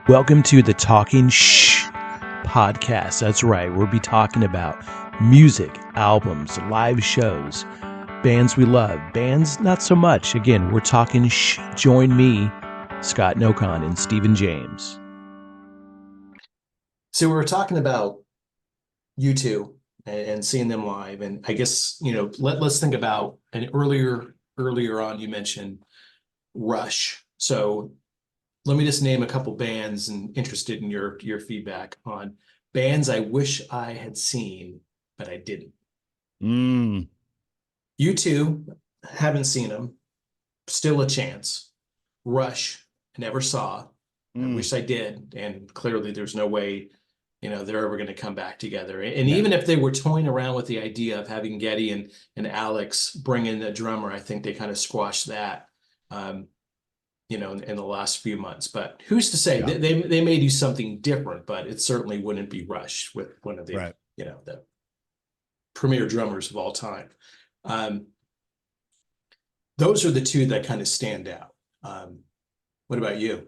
Welcome to the Talking Shh podcast. That's right. We'll be talking about music, albums, live shows, bands we love, bands not so much. Again, we're talking shh. Join me, Scott Nokon, and Stephen James. So we were talking about U2 and seeing them live, and I guess let's think about an earlier on you mentioned Rush. So let me just name a couple bands and interested in your feedback on bands I wish I had seen, but I didn't. U2, haven't seen them, still a chance. Rush, I never saw. I wish I did, and clearly there's no way they're ever going to come back together. And even if they were toying around with the idea of having Geddy and Alex bring in the drummer, I think they kind of squashed that, in the last few months. But who's to say? Yeah. They may do something different, but it certainly wouldn't be Rush with one of the Right. The premier drummers of all time. Those are the two that kind of stand out. What about you?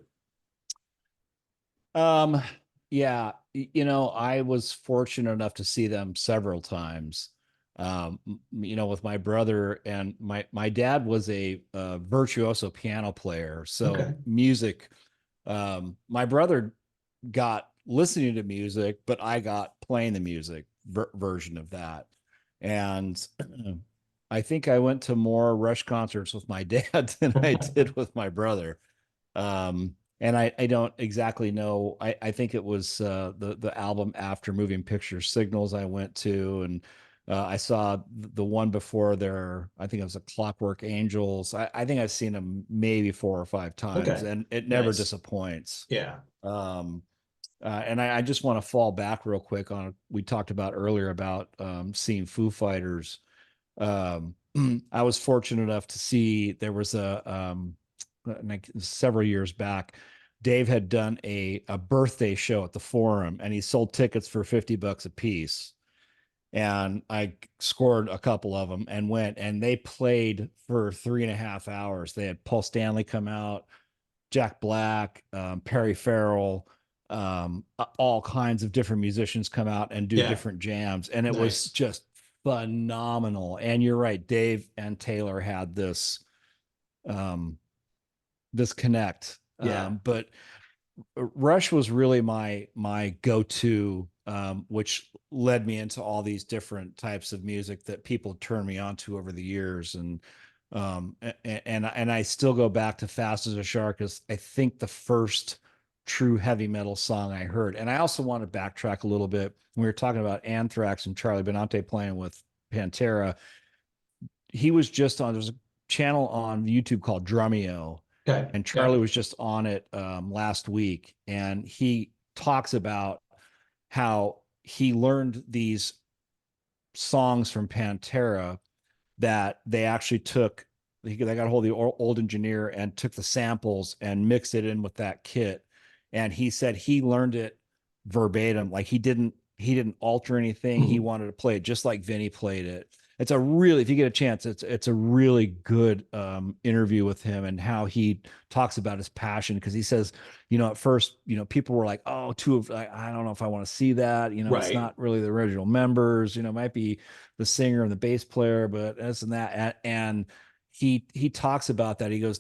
Yeah, I was fortunate enough to see them several times. With my brother, and my dad was a virtuoso piano player. So Okay. music, my brother got listening to music, but I got playing the music version of that. And I think I went to more Rush concerts with my dad than I did with my brother. And I don't exactly know. I think it was the album after Moving Picture Signals I went to, and I saw the one before there. I think it was a Clockwork Angels. I think I've seen them maybe 4 or 5 times, Okay. and it never Nice. disappoints. Yeah. And I just want to fall back real quick on we talked about earlier about seeing Foo Fighters. I was fortunate enough to see there was several years back, Dave had done a birthday show at the Forum, and he sold tickets for $50 a piece. And I scored a couple of them and went, and they played for 3.5 hours. They had Paul Stanley come out, Jack Black, Perry Farrell, all kinds of different musicians come out and do different jams. And it was just phenomenal. And you're right, Dave and Taylor had this connect. But Rush was really my go-to, which led me into all these different types of music that people turned me on to over the years. And I still go back to Fast as a Shark as I think the first true heavy metal song I heard. And I also want to backtrack a little bit. We were talking about Anthrax and Charlie Benante playing with Pantera. He was just on, there's a channel on YouTube called Drumeo. Okay. And Charlie was just on it last week, and he talks about how he learned these songs from Pantera that they actually they got a hold of the old engineer and took the samples and mixed it in with that kit. And he said he learned it verbatim. Like he didn't alter anything. He wanted to play it just like Vinny played it. It's if you get a chance, it's a really good interview with him, and how he talks about his passion. Because he says, at first, people were like, oh, I don't know if I want to see that. It's not really the original members. It might be the singer and the bass player, but this and that. And he talks about that. He goes,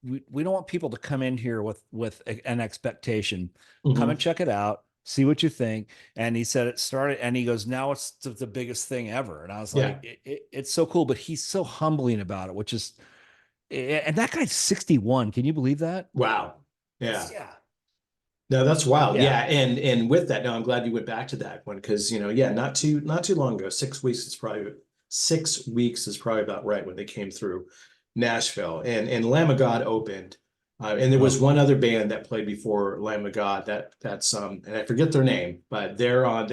we don't want people to come in here with an expectation. Come and check it out. See what you think. And he said it started, and he goes, now it's the biggest thing ever. And I was like, it's so cool, but he's so humbling about it, which is, and that guy's 61. Can you believe that? Wow. Yeah. Yeah. No, that's wild. Yeah. And with that, now I'm glad you went back to that one, because not too long ago, 6 weeks is probably about right when they came through Nashville, and Lamb of God opened. And there was one other band that played before Lamb of God that's and I forget their name, but they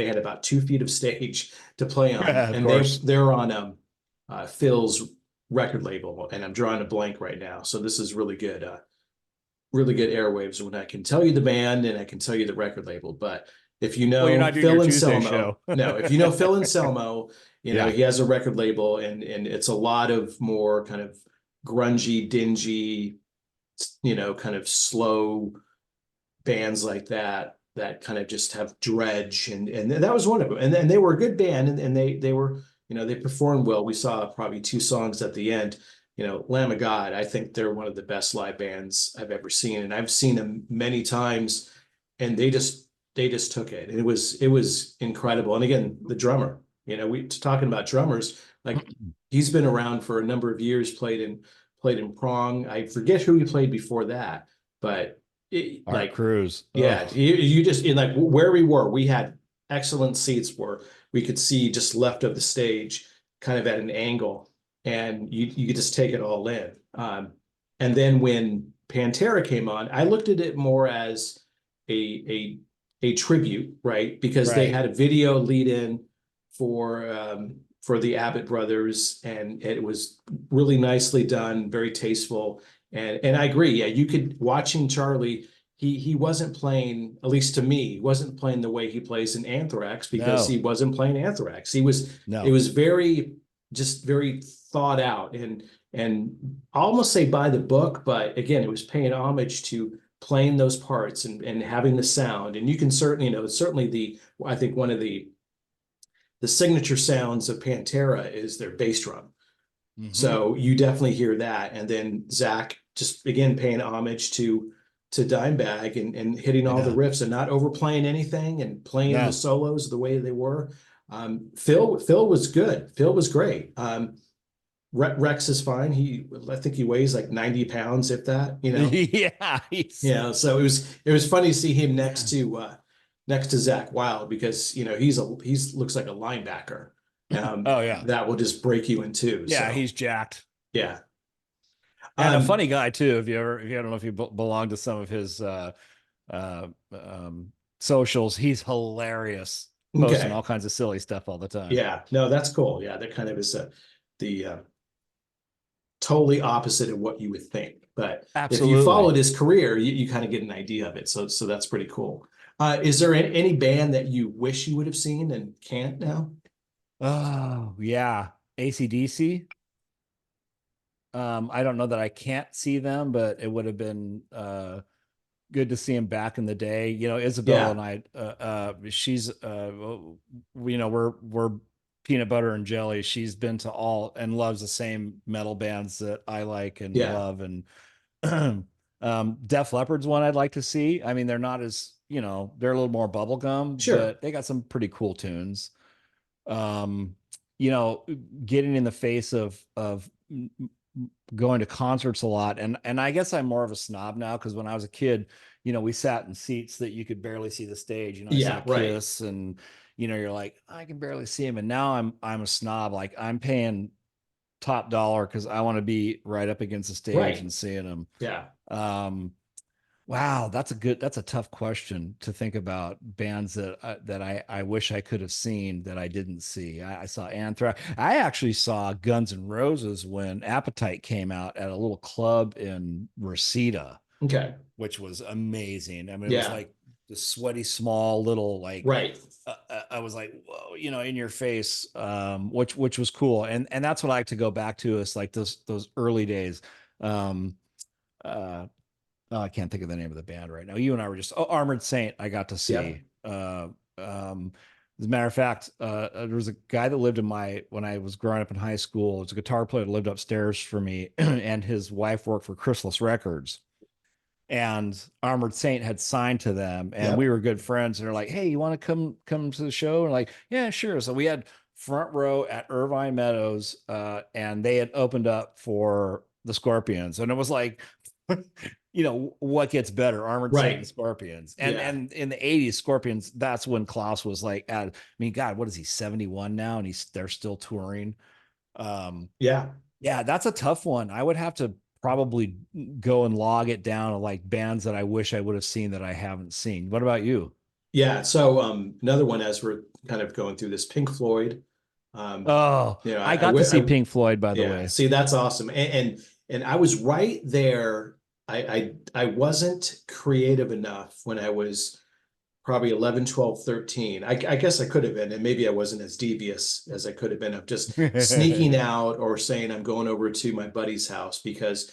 had about 2 feet of stage to play on. And they're on Phil's record label, and I'm drawing a blank right now. So this is really good airwaves when I can tell you the band and I can tell you the record label. But if you know Phil Anselmo, if you know Phil Anselmo, he has a record label, and it's a lot of more kind of grungy, dingy, kind of slow bands like that kind of just have dredge, and that was one of them. And they were a good band, and they were, they performed well. We saw probably 2 songs at the end. Lamb of God, I think they're one of the best live bands I've ever seen, and I've seen them many times, and they just took it. And it was incredible. And again, the drummer, we talking about drummers, like he's been around for a number of years, played in Prong. I forget who he played before that, but Art Cruz. Yeah, you just, in like where we were, we had excellent seats where we could see just left of the stage, kind of at an angle, and you could just take it all in. And then when Pantera came on, I looked at it more as a tribute, right? Because they had a video lead in for the Abbott brothers, and it was really nicely done, very tasteful. And I agree, yeah, you could, watching Charlie, he wasn't playing, at least to me, wasn't playing the way he plays in Anthrax, because he wasn't playing Anthrax. It was very thought out, and almost say by the book, but again, it was paying homage to playing those parts and having the sound. And you can certainly, certainly I think one of the signature sounds of Pantera is their bass drum. Mm-hmm. So you definitely hear that. And then Zach just, again, paying homage to Dimebag and hitting all the riffs and not overplaying anything, and playing the solos the way they were. Phil was good. Phil was great. Rex is fine. I think he weighs like 90 pounds, if that, Yeah. So it was funny to see him next to Zach Wild, because, he's looks like a linebacker. That will just break you in two. Yeah. So. He's jacked. Yeah. And a funny guy too. If you don't know if you belong to some of his socials, he's hilarious, posting all kinds of silly stuff all the time. Yeah, no, that's cool. Yeah, that kind of is the totally opposite of what you would think. But Absolutely. If you followed his career, you kind of get an idea of it. So that's pretty cool. Is there any band that you wish you would have seen and can't now? Oh yeah, AC/DC. I don't know that I can't see them, but it would have been good to see him back in the day. Isabel and I, she's we're peanut butter and jelly. She's been to all and loves the same metal bands that I like and love. And Def Leppard's one I'd like to see. I mean, they're not as, they're a little more bubblegum, but they got some pretty cool tunes. Getting in the face of going to concerts a lot, and I guess I'm more of a snob now, because when I was a kid, we sat in seats that you could barely see the stage. I saw Kiss, and you're like, I can barely see him. And now I'm a snob. Like, I'm paying top dollar because I want to be right up against the stage and seeing them. Yeah. Wow, that's a tough question to think about. Bands that I wish I could have seen that I didn't see. I saw Anthrax. I actually saw Guns N' Roses when Appetite came out at a little club in Reseda. Okay. Which was amazing. I mean, it was like the sweaty, small little, like, I was like, whoa, in your face, which was cool. And that's what I like to go back to, is like those early days. I can't think of the name of the band right now. You and I were just Armored Saint. I got to see. As a matter of fact, there was a guy that lived when I was growing up in high school. It was a guitar player that lived upstairs for me, and his wife worked for Chrysalis Records. And Armored Saint had signed to them, and we were good friends. And they're like, "Hey, you want to come to the show?" And like, "Yeah, sure." So we had front row at Irvine Meadows, and they had opened up for the Scorpions, and it was like, what gets better, Armored Saint and Scorpions. And in the 80s, Scorpions, that's when Klaus was like, God, what is he, 71 now? And they're still touring. Yeah, that's a tough one. I would have to probably go and log it down of like bands that I wish I would have seen that I haven't seen. What about you? Yeah. So another one, as we're kind of going through this, Pink Floyd. I got to see Pink Floyd, by the way. See, that's awesome. And I was right there. I wasn't creative enough when I was probably 11, 12, 13. I guess I could have been, and maybe I wasn't as devious as I could have been, of just sneaking out or saying I'm going over to my buddy's house, because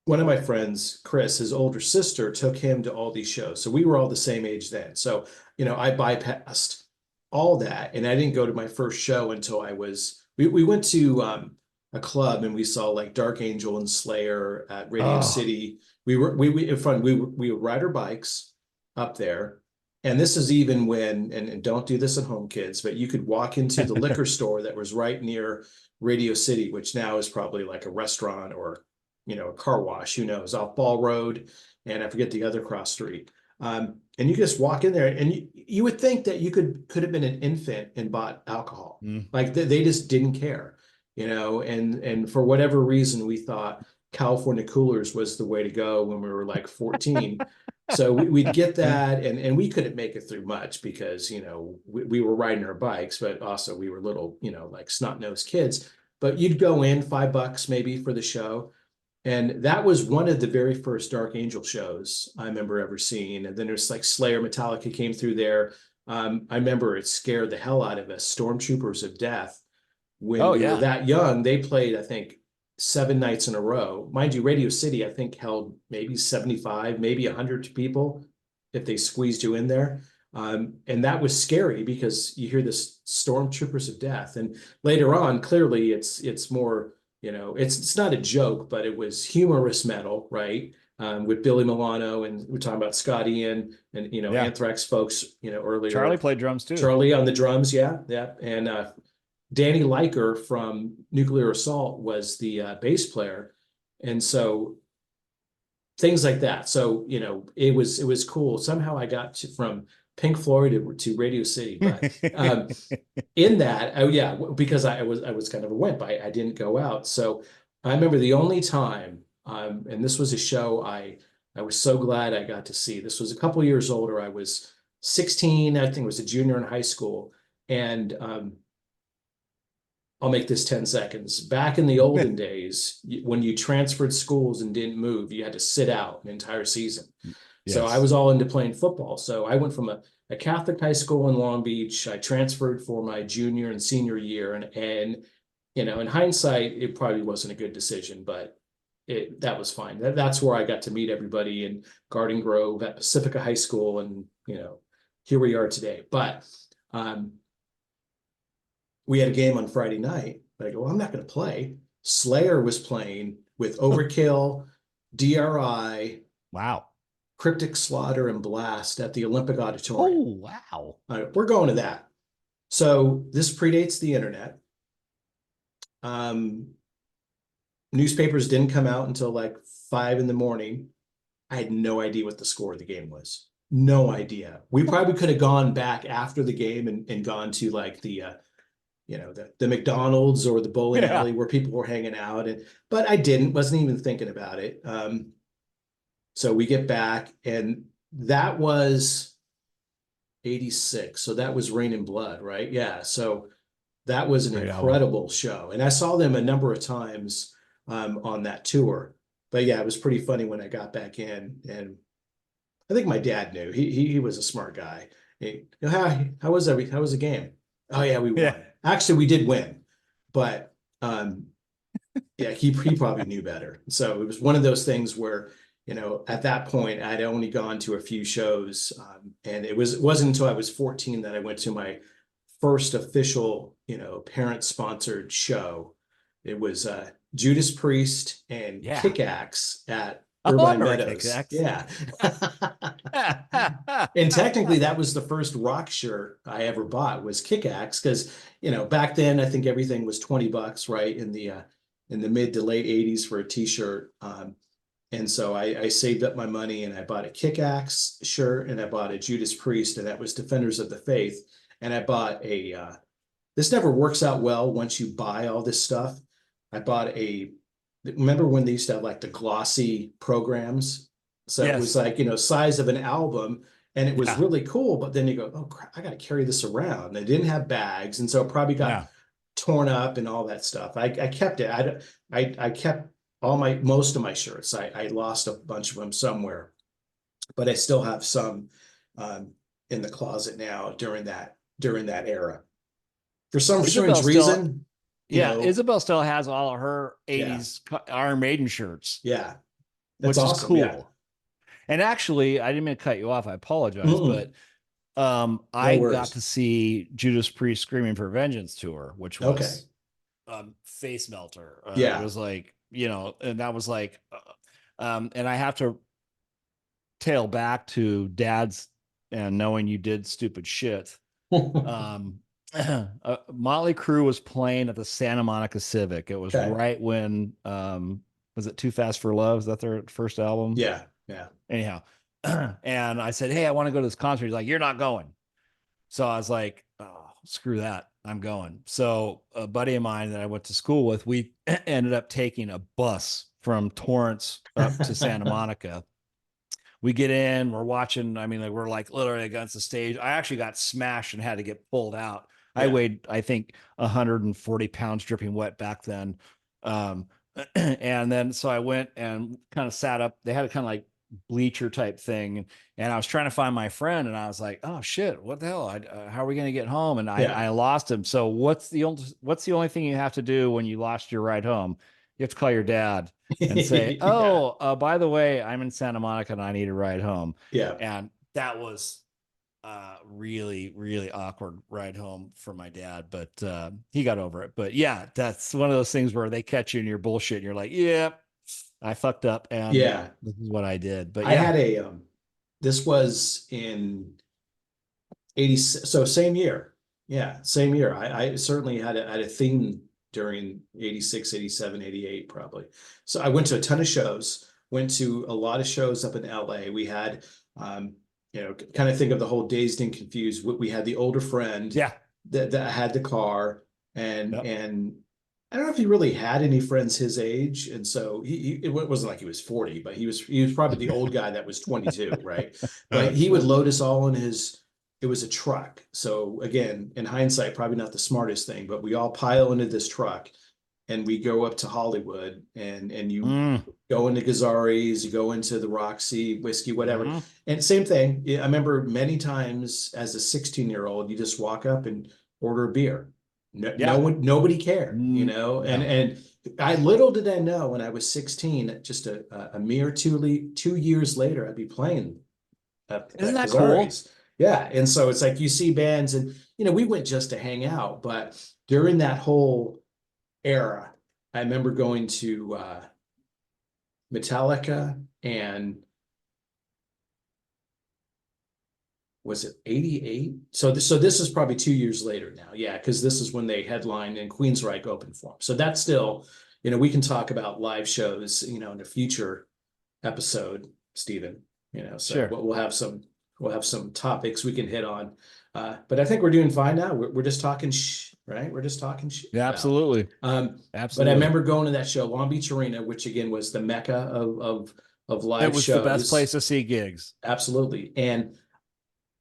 one of my friends, Chris, his older sister, took him to all these shows. So we were all the same age then. So, I bypassed all that, and I didn't go to my first show until we went to a club, and we saw like Dark Angel and Slayer at Radio City. We would ride our bikes up there. And this is even when, and don't do this at home, kids, but you could walk into the liquor store that was right near Radio City, which now is probably like a restaurant or, a car wash, who knows, off Ball Road. And I forget the other cross street. And you just walk in there, and you would think that you could have been an infant and bought alcohol. Like they just didn't care, and for whatever reason, we thought California Coolers was the way to go when we were like 14. So we'd get that, and we couldn't make it through much because, we were riding our bikes, but also we were little, like snot-nosed kids. But you'd go in $5 maybe for the show. And that was one of the very first Dark Angel shows I remember ever seeing. And then there's like Slayer, Metallica came through there. I remember it scared the hell out of us, Stormtroopers of Death. When we were that young, they played, I think, 7 nights in a row. Mind you, Radio City, I think, held maybe 75, maybe 100 people if they squeezed you in there. And that was scary because you hear this Stormtroopers of Death. And later on, clearly, it's more, it's not a joke, but it was humorous metal, right? With Billy Milano, and we're talking about Scott Ian and, Anthrax folks, earlier. Charlie played drums too. Charlie on the drums, yeah. And Danny Liker from Nuclear Assault was the bass player. And so things like that. So, it was cool. Somehow I got from Pink Floyd to Radio City, but in that, because I was kind of a wimp. I didn't go out. So I remember the only time, and this was a show I was so glad I got to see. This was a couple years older. I was 16, I think I was a junior in high school, and I'll make this 10 seconds. Back in the olden days, when you transferred schools and didn't move, you had to sit out an entire season. Yes. So I was all into playing football. So I went from a Catholic high school in Long Beach. I transferred for my junior and senior year. And in hindsight, it probably wasn't a good decision, but that was fine. That's where I got to meet everybody in Garden Grove at Pacifica High School. And, here we are today. But we had a game on Friday night. But I go, well, I'm not going to play. Slayer was playing with Overkill, DRI. Wow. Cryptic Slaughter and Blast at the Olympic Auditorium. Oh, wow. All right, we're going to that. So this predates the internet. Newspapers didn't come out until like 5 a.m. I had no idea what the score of the game was. No idea. We probably could have gone back after the game and gone to like the McDonald's or the bowling alley where people were hanging out. But I wasn't even thinking about it. So we get back, and that was 86. So that was Rain and Blood, right? Yeah. So that was an incredible show. And I saw them a number of times on that tour. But yeah, it was pretty funny when I got back in. And I think my dad knew. He was a smart guy. How was the game? Oh, yeah, we won. Yeah. Actually, we did win. But he probably knew better. So it was one of those things where, at that point, I'd only gone to a few shows, and it wasn't until I was 14 that I went to my first official, parent-sponsored show. It was Judas Priest and Kick-Axe at Irvine Meadows. Yeah. And technically, that was the first rock shirt I ever bought was Kick-Axe, because, back then, I think everything was $20, right, in the mid to late 80s for a T-shirt. And so I saved up my money, and I bought a Kick-Axe shirt, and I bought a Judas Priest, and that was Defenders of the Faith. And I bought this never works out well once you buy all this stuff. I bought remember when they used to have like the glossy programs? So it was like, size of an album, and it was really cool. But then you go, oh crap, I got to carry this around. They didn't have bags. And so it probably got torn up and all that stuff. I kept it. I kept most of my shirts. I lost a bunch of them somewhere, but I still have some in the closet now during that era. For some strange reason. Isabel still has all of her 80s Iron Maiden shirts. Yeah. That's which is awesome. cool. Yeah. And actually, I didn't mean to cut you off. I apologize, Mm-mm. but No I got worries. to see Judas Priest Screaming for Vengeance tour, which Okay. was face melter. It Yeah. was like, and that was like, and I have to tail back to Dad's and knowing you did stupid shit. Motley Crue was playing at the Santa Monica Civic. It was Okay. right when was it Too Fast for Love? Is that their first album? Yeah. Yeah. Anyhow, and I said, "Hey, I want to go to this concert." He's like, "You're not going." So I was like, "Oh, screw that. I'm going." So a buddy of mine that I went to school with, we ended up taking a bus from Torrance up to Santa Monica. We get in, we're watching. I mean, like, we're like literally against the stage. I actually got smashed and had to get pulled out. I Yeah. weighed, I think, 140 pounds dripping wet back then. Um, and then so I went and kind of sat up. They had a kind of like bleacher type thing. And I was trying to find my friend and I was like, oh shit, what the hell? How are we going to get home? And Yeah. I lost him. So what's the only thing you have to do when you lost your ride home? You have to call your dad and say, Yeah. "Oh, by the way, I'm in Santa Monica and I need a ride home." Yeah. And that was really, really awkward ride home for my dad, but he got over it. But yeah, that's one of those things where they catch you in your bullshit and you're like, "Yeah, I fucked up and Yeah. this is what I did." But I yeah, had this was in 80, so same year. Yeah, same year. I certainly had a theme during 86, 87, 88, probably. So I went to a ton of shows, went to a lot of shows up in LA. We had, kind of think of the whole Dazed and Confused. We had the older friend yeah, that had the car, and yep. I don't know if he really had any friends his age, and so it wasn't like he was 40, but he was probably the old guy that was 22, right? But he would load us all in his. It was a truck, so again, in hindsight, probably not the smartest thing, but we all pile into this truck, and we go up to Hollywood, and you go into Gazzari's, you go into the Roxy, whiskey, whatever, and same thing. I remember many times as a 16-year-old, you just walk up and order a beer. No one, nobody cared, Yeah. and I little did I know when I was 16, just a mere 2 years later, I'd be playing at Isn't that Gazzari's. cool? Yeah, and so it's like you see bands, and we went just to hang out, but during that whole era, I remember going to Metallica, and was it 88? So this is probably 2 years later now. Yeah, because this is when they headlined and Queensryche opened for them. So that's still, we can talk about live shows, in a future episode, Stephen. So Sure. we'll have some topics we can hit on. But I think we're doing fine now. We're just talking right? We're just talking shit. Yeah, absolutely. Absolutely. Absolutely. But I remember going to that show, Long Beach Arena, which again was the mecca of live shows. It was the best place to see gigs. Absolutely. And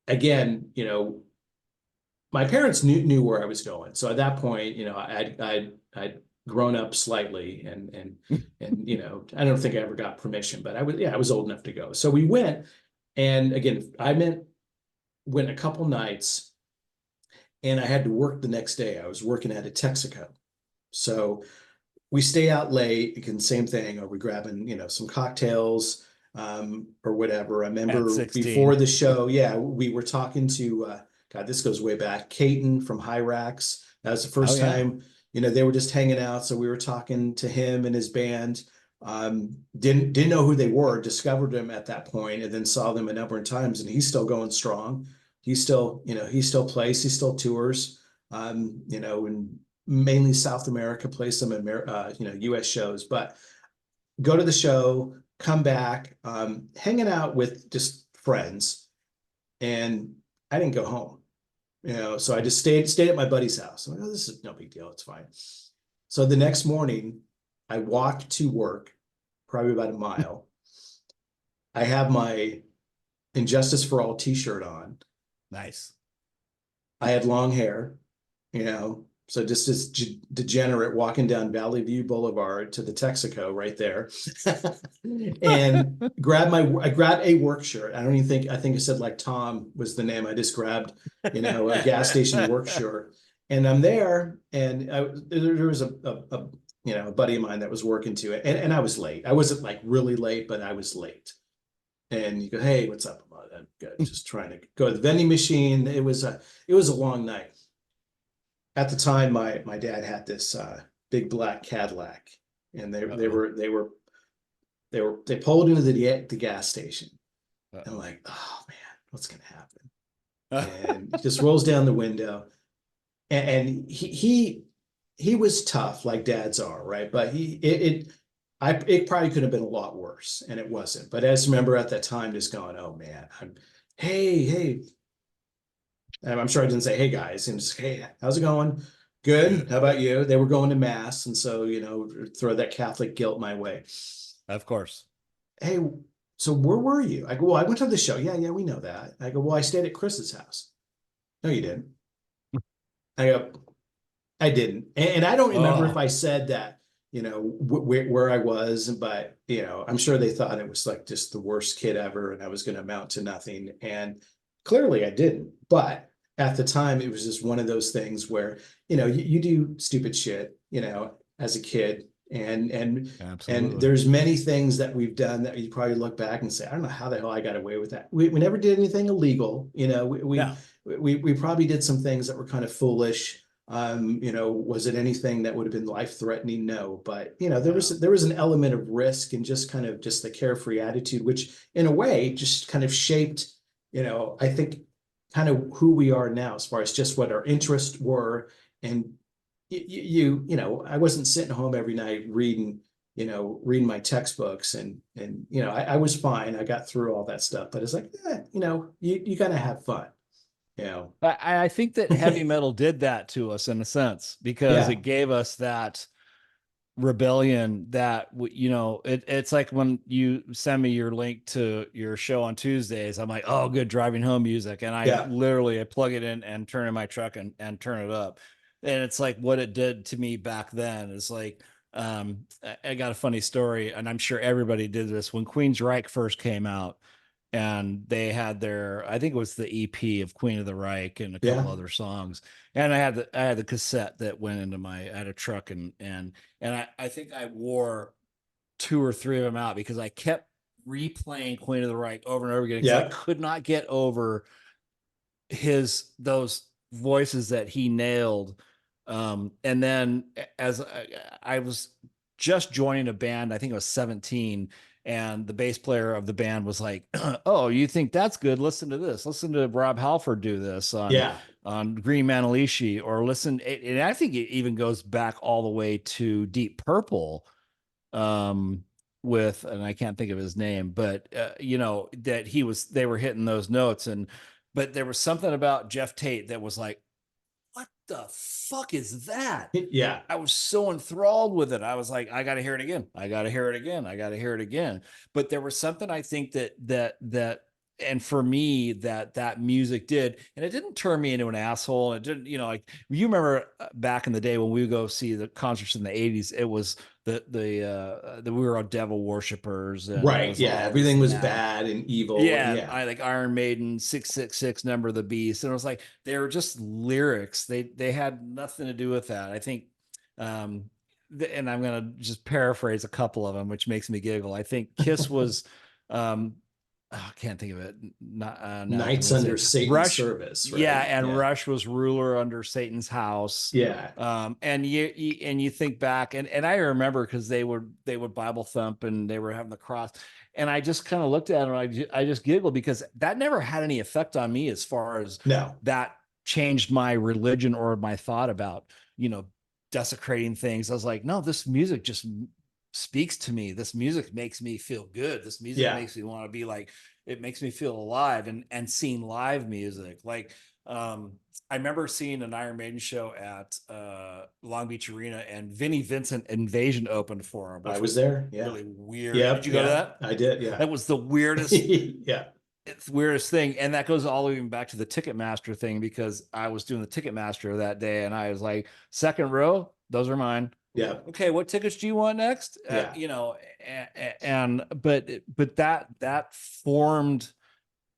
again, my parents knew where I was going. So at that point, I'd grown up slightly, and I don't think I ever got permission, but I was old enough to go. So we went, and again, went a couple nights, and I had to work the next day. I was working at a Texaco. So we stay out late, again, same thing. Are we grabbing, some cocktails, or whatever? I remember before the show, we were talking to, God, this goes way back, Caton from Hyrax. That was the first time, they were just hanging out. So we were talking to him and his band. Didn't know who they were, discovered them at that point, and then saw them a number of times, and he's still going strong. He still plays, he still tours, and mainly South America, plays some US shows, but go to the show, come back, hanging out with just friends, and I didn't go home, so I just stayed at my buddy's house. I'm like, oh, this is no big deal, it's fine. So the next morning, I walked to work, probably about a mile. I have my Injustice for All t-shirt on. Nice. I had long hair, so just this degenerate walking down Valley View Boulevard to the Texaco right there, and I grabbed a work shirt. I think I said like Tom was the name. I just grabbed, a gas station work shirt, and I'm there, and there was a a buddy of mine that was working to it, and I was late. I wasn't like really late, but I was late. And you go, hey, what's up? I'm good. Just trying to go to the vending machine. It was a long night. At the time, my dad had this big black Cadillac, and they pulled into the gas station. And I'm like, oh man, what's gonna happen? And he just rolls down the window, and he was tough like dads are, right? But it probably could have been a lot worse, and it wasn't. But I just remember at that time just going, oh man, hey. And I'm sure I didn't say, hey guys, and just, hey, how's it going? Good. How about you? They were going to mass, and so throw that Catholic guilt my way. Of course. Hey, so where were you? I go, well, I went to the show. Yeah, we know that. I go, well, I stayed at Chris's house. No, you didn't. I go, I didn't. And I don't remember if I said that, where I was, but, I'm sure they thought it was like just the worst kid ever and I was going to amount to nothing. And clearly I didn't. But at the time, it was just one of those things where, you do stupid shit, as a kid. And there's many things that we've done that you probably look back and say, I don't know how the hell I got away with that. We never did anything illegal. We probably did some things that were kind of foolish. Was it anything that would have been life-threatening? No, but there was an element of risk and just kind of just the carefree attitude, which in a way just kind of shaped, I think kind of who we are now as far as just what our interests were. And I wasn't sitting home every night reading my textbooks and I was fine. I got through all that stuff, but it's like, you gotta have fun. I think that heavy metal did that to us in a sense, because it gave us that rebellion that, it's like when you send me your link to your show on Tuesdays, I'm like, oh, good driving home music. And I literally plug it in and turn in my truck and turn it up. And it's like what it did to me back then is like, I got a funny story, and I'm sure everybody did this when Queensryche first came out, and they had I think it was the EP of Queen of the Reich and a couple other songs. And I had the cassette that went into I had a truck, and I think I wore 2 or 3 of them out because I kept replaying Queen of the Reich over and over again. Because I could not get over those voices that he nailed. And then as I was just joining a band, I think I was 17, and the bass player of the band was like, oh, you think that's good? Listen to this. Listen to Rob Halford do this on Green Manalishi, or listen. And I think it even goes back all the way to Deep Purple, with, and I can't think of his name, but that they were hitting those notes. But there was something about Geoff Tate that was like, what the fuck is that? Yeah. I was so enthralled with it. I was like, I got to hear it again. I got to hear it again. I got to hear it again. But there was something I think that, and for me, that music did, and it didn't turn me into an asshole. It didn't, like you remember back in the day when we would go see the concerts in the 80s, it was we were all devil worshippers, and right. Yeah. Everything was bad and evil. Yeah. I like Iron Maiden, 666, Number of the Beast. And it was like, they were just lyrics. They had nothing to do with that. I think, and I'm going to just paraphrase a couple of them, which makes me giggle. I think Kiss was, I can't think of it. Knights Under Satan's Service. Right? Yeah. And Rush was Ruler Under Satan's House. Yeah. And you think back, and I remember because they would Bible thump, and they were having the cross. And I just kind of looked at it, and I just giggled, because that never had any effect on me as far as that changed my religion or my thought about, desecrating things. I was like, no, this music just speaks to me. This music makes me feel good. This music makes me want to be like, it makes me feel alive. And seeing live music, like I remember seeing an Iron Maiden show at Long Beach Arena, and Vinnie Vincent Invasion opened for him. I was there. Yeah. Really weird. Did you go to that? I did. Yeah. That was the weirdest. It's the weirdest thing. And that goes all the way back to the Ticketmaster thing, because I was doing the Ticketmaster that day, and I was like, second row, those are mine. Yeah. Okay. What tickets do you want next? But that formed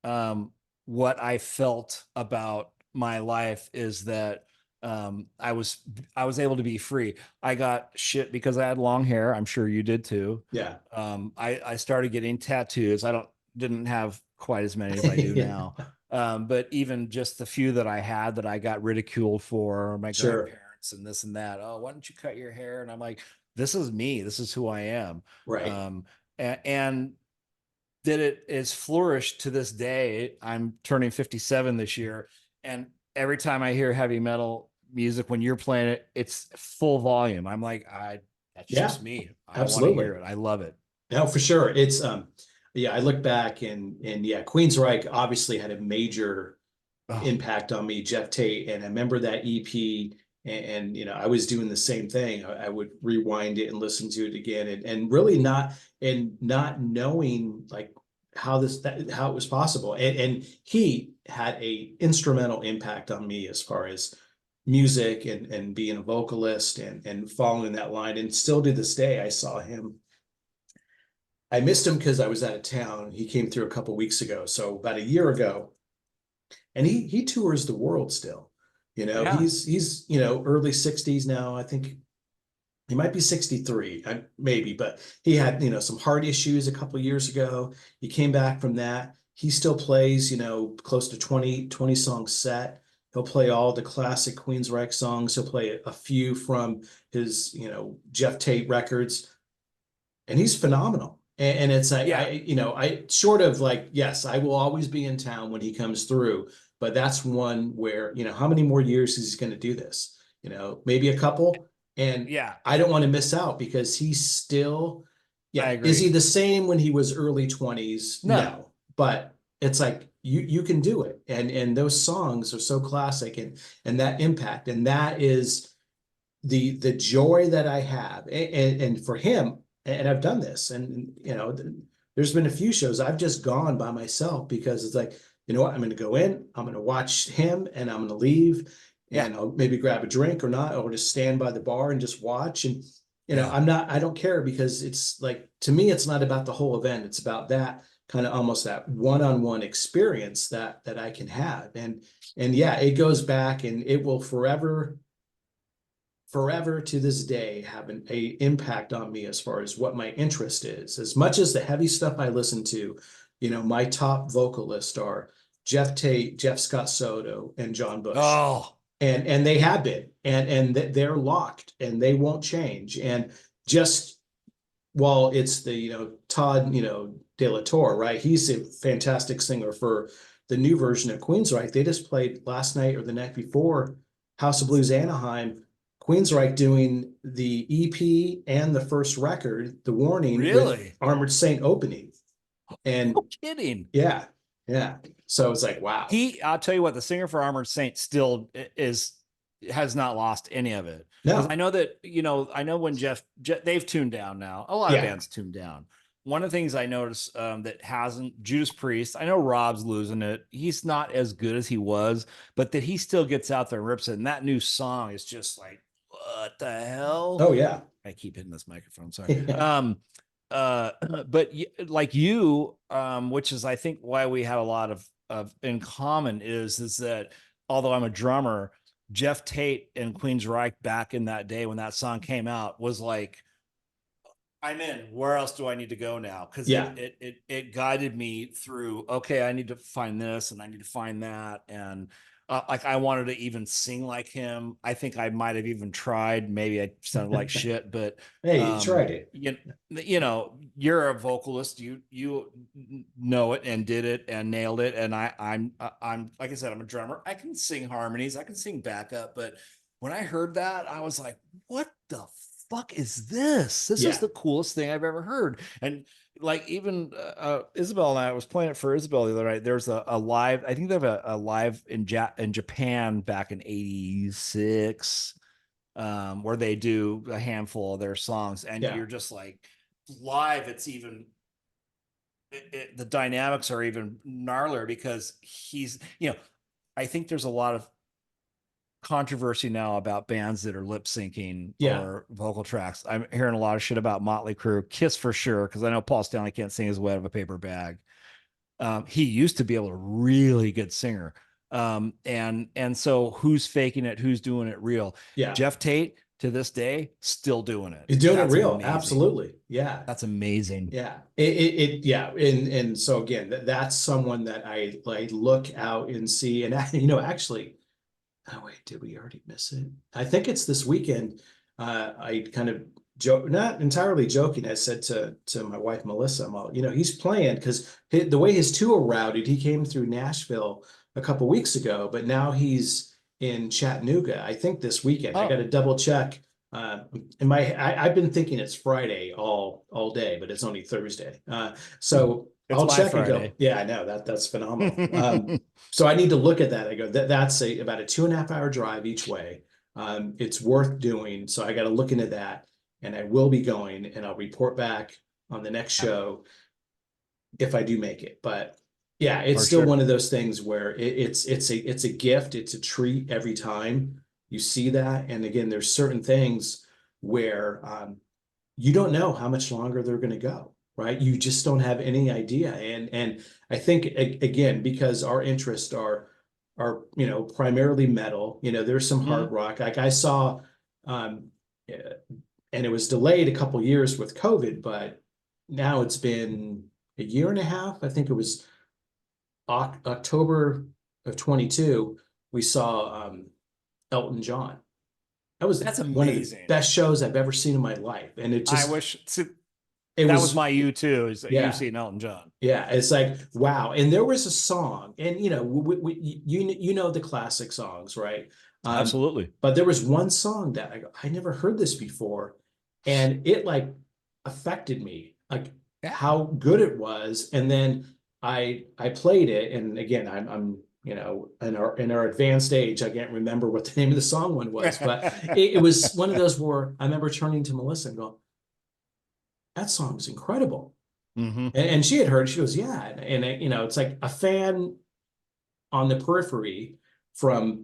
what I felt about my life, is that I was able to be free. I got shit because I had long hair. I'm sure you did too. Yeah. I started getting tattoos. Didn't have quite as many as I do Yeah. now. But even just the few that I had that I got ridiculed for, my Sure. grandparents and this and that. Oh, why don't you cut your hair? And I'm like, this is me. This is who I am. Right. And that it is flourished to this day. I'm turning 57 this year, and every time I hear heavy metal music, when you're playing it, it's full volume. I'm like, that's just me. I want to hear it. I love it. No, for sure. It's yeah, I look back and yeah, Queensryche obviously had a major impact on me, Geoff Tate, and I remember that EP, and you know, I was doing the same thing. I would rewind it and listen to it again, and really not knowing like how it was possible. And he had a instrumental impact on me as far as music and being a vocalist and following that line. And still to this day, I saw him. I missed him because I was out of town. He came through a couple weeks ago, so about a year ago, and he tours the world still. You know, he's you know, early 60s now. I think he might be 63, maybe, but he had, you know, some heart issues a couple years ago. He came back from that. He still plays, you know, close to 20 song set. He'll play all the classic Queensryche songs. He'll play a few from his, you know, Geoff Tate records, and he's phenomenal. And it's like, you know, I short of like, yes, I will always be in town when he comes through, but that's one where, you know, how many more years is he going to do this? You know, maybe a couple. And I don't want to miss out because he's still, is he the same when he was early 20s? No. But it's like, you can do it. And those songs are so classic and that impact. And that is the joy that I have. And for him, and I've done this, and you know, there's been a few shows I've just gone by myself because it's like, you know what, I'm going to go in, I'm going to watch him, and I'm going to leave, and I'll maybe grab a drink or not, or just stand by the bar and just watch. And you know, I don't care, because it's like, to me, it's not about the whole event. It's about that kind of almost that one-on-one experience that I can have. And yeah, it goes back, and it will forever to this day have an impact on me as far as what my interest is. As much as the heavy stuff I listen to, you know, my top vocalists are Geoff Tate, Jeff Scott Soto, and John Bush. Oh, and they have been, and they're locked, and they won't change. And just while it's the, you know, Todd, you know, De La Torre, right? He's a fantastic singer for the new version of Queensryche. They just played last night or the night before, House of Blues Anaheim, Queensryche doing the EP and the first record, The Warning, with Armored Saint opening. And no kidding. Yeah. So it's like, wow. I'll tell you what, the singer for Armored Saint still has not lost any of it. No. I know that, you know, when Jeff, they've tuned down now. A lot of bands tuned down. One of the things I noticed that hasn't, Judas Priest, I know Rob's losing it. He's not as good as he was, but that he still gets out there and rips it. And that new song is just like, what the hell? Oh yeah. I keep hitting this microphone. Sorry. But like you, which is, I think, why we have a lot of in common is that although I'm a drummer, Geoff Tate and Queensryche back in that day when that song came out was like, I'm in. Where else do I need to go now? Because it guided me through, okay, I need to find this and I need to find that. And like, I wanted to even sing like him. I think I might have even tried. Maybe I sounded like shit, but hey, you tried it. You know, you're a vocalist. You know it and did it and nailed it. And I'm like I said, I'm a drummer. I can sing harmonies. I can sing backup. But when I heard that, I was like, what the fuck is this? This is the coolest thing I've ever heard. And like, even Isabel and I was playing it for Isabel the other night. There's a live, I think they have a live in Japan back in 86, where they do a handful of their songs, and you're just like, live, it's even the dynamics are even gnarlier, because he's, you know, I think there's a lot of controversy now about bands that are lip syncing or vocal tracks. I'm hearing a lot of shit about Motley Crue, Kiss for sure, because I know Paul Stanley can't sing his way out of a paper bag. He used to be able to really good singer. And so who's faking it? Who's doing it real? Yeah. Geoff Tate to this day, still doing it. He's doing That's it real. amazing. Absolutely. Yeah. That's amazing. Yeah. Yeah. And so again, that's someone that I like look out and see. And actually, oh wait, did we already miss it? I think it's this weekend. I kind of joke, not entirely joking. I said to my wife Melissa, I'm all, he's playing because the way his tour routed, he came through Nashville a couple weeks ago, but now he's in Chattanooga. I think this weekend. I got to double check. I've been thinking it's Friday all day, but it's only Thursday. So It's I'll my check Friday. and go. Yeah, I know that's phenomenal. So I need to look at that. I go that's about a 2.5 hour drive each way. It's worth doing. So I got to look into that, and I will be going, and I'll report back on the next show if I do make it. But yeah, it's still one of those things where it's a gift. It's a treat every time you see that. And again, there's certain things where you don't know how much longer they're going to go, right? You just don't have any idea. And I think again, because our interests are primarily metal, there's some hard rock. Like I saw, and it was delayed a couple years with COVID, but now it's been a year and a half. I think it was October of 22. We saw Elton John. That's amazing. One of the best shows I've ever seen in my life. And it just, that was my U2 is yeah. you've seen Elton John. Yeah. It's like, wow. And there was a song, and you know the classic songs, right? Absolutely. But there was one song that I never heard this before, and it like affected me, like how good it was. And then I played it, and again, I'm in our advanced age, I can't remember what the name of the song one was, but it was one of those where I remember turning to Melissa and going, that song was incredible. And she had heard, she goes, yeah. And it's like a fan on the periphery from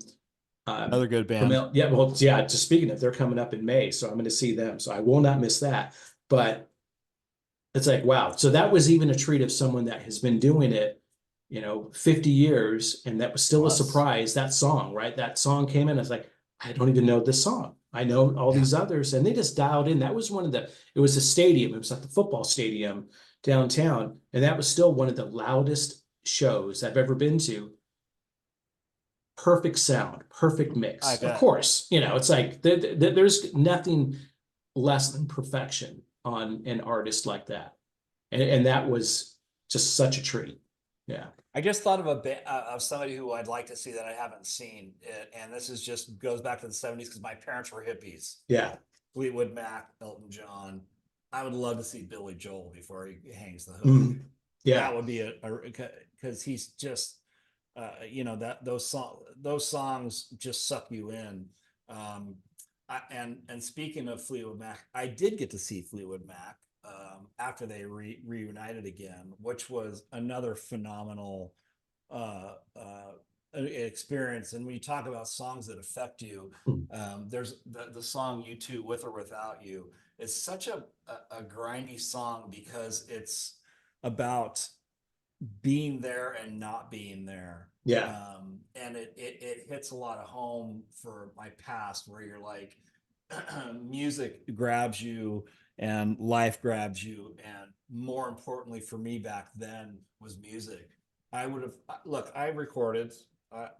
another good band. Just speaking of, they're coming up in May, so I'm going to see them. So I will not miss that. But it's like, wow. So that was even a treat of someone that has been doing it 50 years, and that was still a surprise. That song, right? That song came in. I was like, I don't even know this song. I know all these others, and they just dialed in. That was it was a stadium. It was at the football stadium downtown, and that was still one of the loudest shows I've ever been to. Perfect sound, perfect mix. Of course, it's like there's nothing less than perfection on an artist like that, and that was just such a treat. Yeah. I just thought of of somebody who I'd like to see that I haven't seen, and this is just goes back to the 70s because my parents were hippies. Yeah. Fleetwood Mac, Elton John. I would love to see Billy Joel before he hangs the hook. Yeah, that would be because he's just those songs just suck you in. And speaking of Fleetwood Mac, I did get to see Fleetwood Mac after they reunited again, which was another phenomenal experience. And when you talk about songs that affect you, there's the song U2, With or Without You, is such a grindy song because it's about being there and not being there. Yeah. And it hits a lot of home for my past, where you're like, music grabs you and life grabs you. And more importantly for me back then was music. I recorded,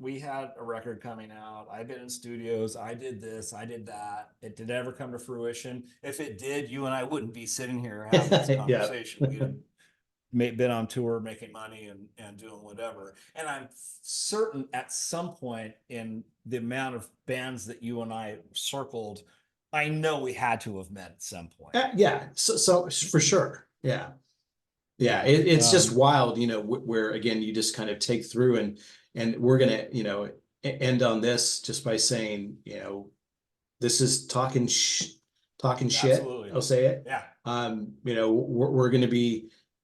we had a record coming out. I've been in studios. I did this, I did that. It did ever come to fruition. If it did, you and I wouldn't be sitting here having this conversation. We'd been on tour making money and doing whatever. And I'm certain at some point in the amount of bands that you and I circled, I know we had to have met at some point. Yeah. So for sure. Yeah. Yeah. It's just wild, where again, you just kind of take through and we're going to, end on this just by saying, this is talking shit. Absolutely. I'll say it. Yeah.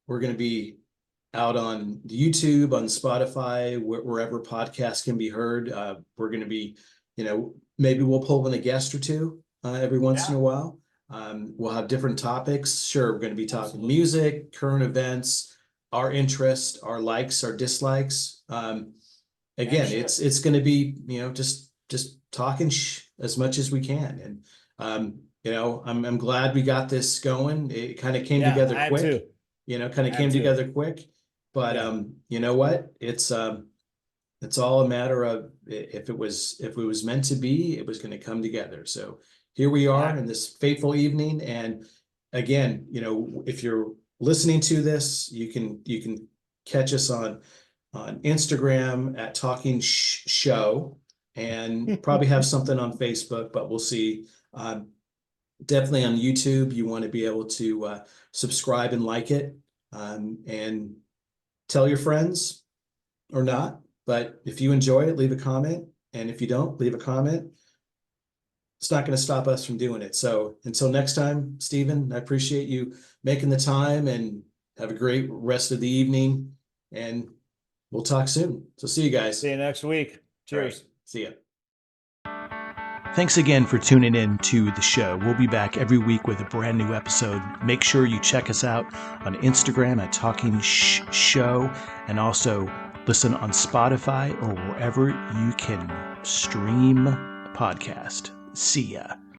We're going to be out on YouTube, on Spotify, wherever podcasts can be heard. We're going to be, maybe we'll pull in a guest or two every once in a while. We'll have different topics. Sure, we're going to be talking music, current events, our interest, our likes, our dislikes. again, sure. it's going to be, just talking as much as we can. And, I'm glad we got this going. It kind of came together I am quick, too. kind of came together quick, but, you know what? It's all a matter of if it was meant to be, it was going to come together. So here we are in this fateful evening. And again, if you're listening to this, you can catch us on Instagram at Talking Show, and probably have something on Facebook, but we'll see. Definitely on YouTube, you want to be able to subscribe and like it, and tell your friends or not. But if you enjoy it, leave a comment. And if you don't, leave a comment. It's not going to stop us from doing it. So until next time, Stephen, I appreciate you making the time, and have a great rest of the evening. And we'll talk soon. So see you guys. See you next week. Cheers. Right. See ya. Thanks again for tuning in to the show. We'll be back every week with a brand new episode. Make sure you check us out on Instagram at Talking Show, and also listen on Spotify or wherever you can stream a podcast. See ya.